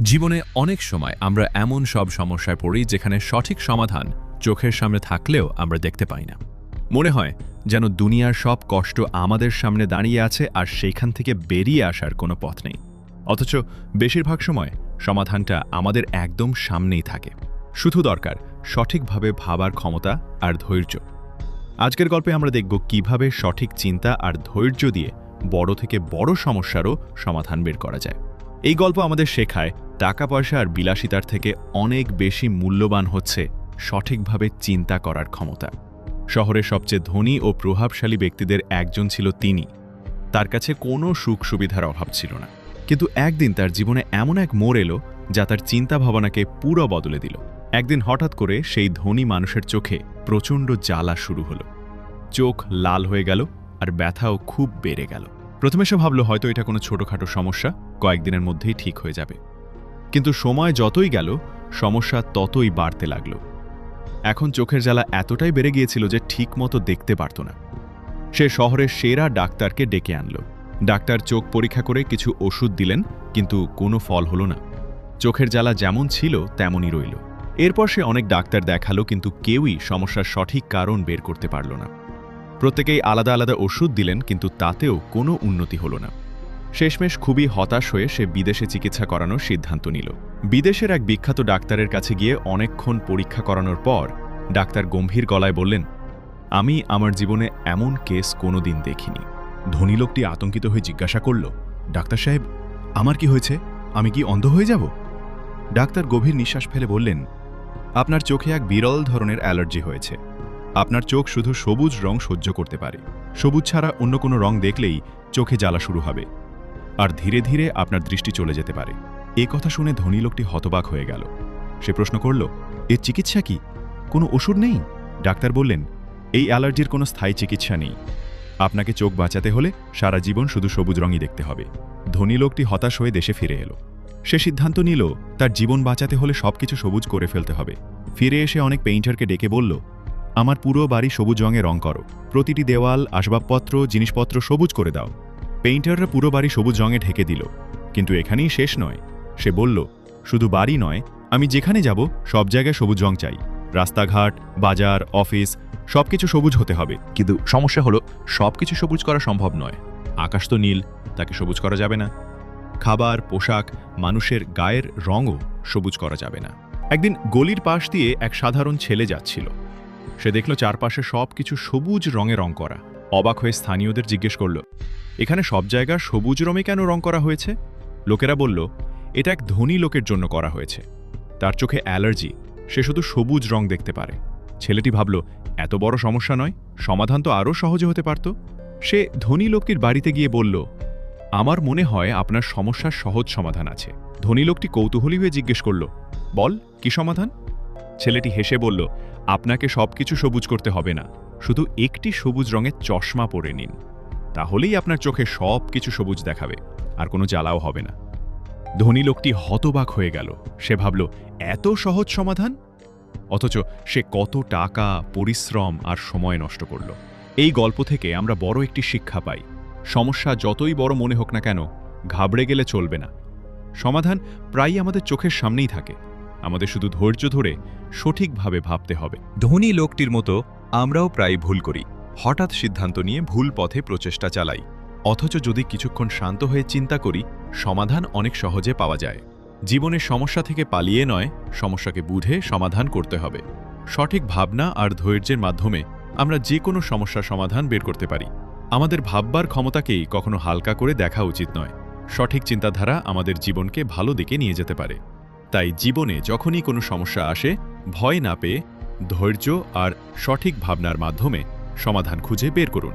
জীবনে অনেক সময় আমরা এমন সব সমস্যায় পড়ি যেখানে সঠিক সমাধান চোখের সামনে থাকলেও আমরা দেখতে পাই না। মনে হয় যেন দুনিয়ার সব কষ্ট আমাদের সামনে দাঁড়িয়ে আছে আর সেইখান থেকে বেরিয়ে আসার কোনো পথ নেই। অথচ বেশিরভাগ সময় সমাধানটা আমাদের একদম সামনেই থাকে। শুধু দরকার সঠিকভাবে ভাবার ক্ষমতা আর ধৈর্য। আজকের গল্পে আমরা দেখব কিভাবে সঠিক চিন্তা আর ধৈর্য দিয়ে বড় থেকে বড় সমস্যারও সমাধান বের করা যায়। এই গল্প আমাদের শেখায় টাকা পয়সা আর বিলাসিতার থেকে অনেক বেশি মূল্যবান হচ্ছে সঠিকভাবে চিন্তা করার ক্ষমতা। শহরের সবচেয়ে ধনী ও প্রভাবশালী ব্যক্তিদের একজন ছিল তিনি। তার কাছে কোনো সুখ সুবিধার অভাব ছিল না, কিন্তু একদিন তার জীবনে এমন এক মোড় এলো যা তার চিন্তা ভাবনাকে পুরো বদলে দিল। একদিন হঠাৎ করে সেই ধনী মানুষের চোখে প্রচণ্ড জ্বালা শুরু হলো। চোখ লাল হয়ে গেল আর ব্যথাও খুব বেড়ে গেল। প্রথমে সে ভাবল হয়তো এটা কোনো ছোটখাটো সমস্যা, কয়েকদিনের মধ্যেই ঠিক হয়ে যাবে। কিন্তু সময় যতই গেল সমস্যা ততই বাড়তে লাগল। এখন চোখের জ্বালা এতটাই বেড়ে গিয়েছিল যে ঠিকমতো দেখতে পারত না। সে শহরের সেরা ডাক্তারকে ডেকে আনল। ডাক্তার চোখ পরীক্ষা করে কিছু ওষুধ দিলেন, কিন্তু কোনো ফল হলো না। চোখের জ্বালা যেমন ছিল তেমনই রইল। এরপর সে অনেক ডাক্তার দেখালো, কিন্তু কেউই সমস্যার সঠিক কারণ বের করতে পারল না। প্রত্যেকেই আলাদা আলাদা ওষুধ দিলেন, কিন্তু তাতেও কোনো উন্নতি হলো না। শেষমেশ খুবই হতাশ হয়ে সে বিদেশে চিকিৎসা করানোর সিদ্ধান্ত নিল। বিদেশের এক বিখ্যাত ডাক্তারের কাছে গিয়ে অনেকক্ষণ পরীক্ষা করানোর পর ডাক্তার গম্ভীর গলায় বললেন, আমি আমার জীবনে এমন কেস কোনোদিন দেখিনি। ধনী লোকটি আতঙ্কিত হয়ে জিজ্ঞাসা করল, ডাক্তার সাহেব, আমার কি হয়েছে? আমি কি অন্ধ হয়ে যাব? ডাক্তার গভীর নিঃশ্বাস ফেলে বললেন, আপনার চোখে এক বিরল ধরনের অ্যালার্জি হয়েছে। আপনার চোখ শুধু সবুজ রং সহ্য করতে পারে। সবুজ ছাড়া অন্য কোনো রং দেখলেই চোখে জ্বালা শুরু হবে, আর ধীরে ধীরে আপনার দৃষ্টি চলে যেতে পারে। এ কথা শুনে ধনী লোকটি হতবাক হয়ে গেল। সে প্রশ্ন করল, এর চিকিৎসা কি? কোনো ওষুধ নেই? ডাক্তার বললেন, এই অ্যালার্জির কোনো স্থায়ী চিকিৎসা নেই। আপনাকে চোখ বাঁচাতে হলে সারা জীবন শুধু সবুজ রঙই দেখতে হবে। ধনী লোকটি হতাশ হয়ে দেশে ফিরে এলো। সে সিদ্ধান্ত নিল তার জীবন বাঁচাতে হলে সবকিছু সবুজ করে ফেলতে হবে। ফিরে এসে অনেক পেইন্টারকে ডেকে বলল, আমার পুরো বাড়ি সবুজ রঙে রং করো। প্রতিটি দেওয়াল, আসবাবপত্র, জিনিসপত্র সবুজ করে দাও। পেইন্টাররা পুরো বাড়ি সবুজ রঙে ঢেকে দিল। কিন্তু এখানেই শেষ নয়। সে বলল, শুধু বাড়ি নয়, আমি যেখানে যাব সব জায়গায় সবুজ রং চাই। রাস্তাঘাট, বাজার, অফিস সবকিছু সবুজ হতে হবে। কিন্তু সমস্যা হলো সবকিছু সবুজ করা সম্ভব নয়। আকাশ তো নীল, তাকে সবুজ করা যাবে না। খাবার, পোশাক, মানুষের গায়ের রঙও সবুজ করা যাবে না। একদিন গলির পাশ দিয়ে এক সাধারণ ছেলে যাচ্ছিল। সে দেখল চারপাশে সবকিছু সবুজ রঙে রং করা। অবাক হয়ে স্থানীয়দের জিজ্ঞেস করল, এখানে সব জায়গা সবুজ রঙে কেন রং করা হয়েছে? লোকেরা বলল, এটা এক ধনী লোকের জন্য করা হয়েছে। তার চোখে অ্যালার্জি, সে শুধু সবুজ রং দেখতে পারে। ছেলেটি ভাবল, এত বড় সমস্যা নয়, সমাধান তো আরও সহজে হতে পারত। সে ধনী লোকটির বাড়িতে গিয়ে বলল, আমার মনে হয় আপনার সমস্যার সহজ সমাধান আছে। ধনী লোকটি কৌতূহলী হয়ে জিজ্ঞেস করল, বল, কি সমাধান? ছেলেটি হেসে বলল, আপনাকে সবকিছু সবুজ করতে হবে না, শুধু একটি সবুজ রঙের চশমা পরে নিন। তাহলেই আপনার চোখে সব কিছু সবুজ দেখাবে, আর কোনো জ্বালাও হবে না। ধনী লোকটি হতবাক হয়ে গেল। সে ভাবল, এত সহজ সমাধান! অথচ সে কত টাকা, পরিশ্রম আর সময় নষ্ট করল। এই গল্প থেকে আমরা বড় একটি শিক্ষা পাই। সমস্যা যতই বড় মনে হোক না কেন, ঘাবড়ে গেলে চলবে না। সমাধান প্রায়ই আমাদের চোখের সামনেই থাকে। আমাদের শুধু ধৈর্য ধরে সঠিকভাবে ভাবতে হবে। ধনী লোকটির মতো আমরাও প্রায় ভুল করি। হঠাৎ সিদ্ধান্ত নিয়ে ভুল পথে প্রচেষ্টা চালাই। অথচ যদি কিছুক্ষণ শান্ত হয়ে চিন্তা করি, সমাধান অনেক সহজে পাওয়া যায়। জীবনের সমস্যা থেকে পালিয়ে নয়, সমস্যাকে বুঝে সমাধান করতে হবে। সঠিক ভাবনা আর ধৈর্যের মাধ্যমে আমরা যে কোনো সমস্যার সমাধান বের করতে পারি। আমাদের ভাববার ক্ষমতাকেই কখনো হালকা করে দেখা উচিত নয়। সঠিক চিন্তাধারা আমাদের জীবনকে ভালো দিকে নিয়ে যেতে পারে। তাই জীবনে যখনই কোনো সমস্যা আসে, ভয় না পেয়ে ধৈর্য আর সঠিক ভাবনার মাধ্যমে সমাধান খুঁজে বের করুন।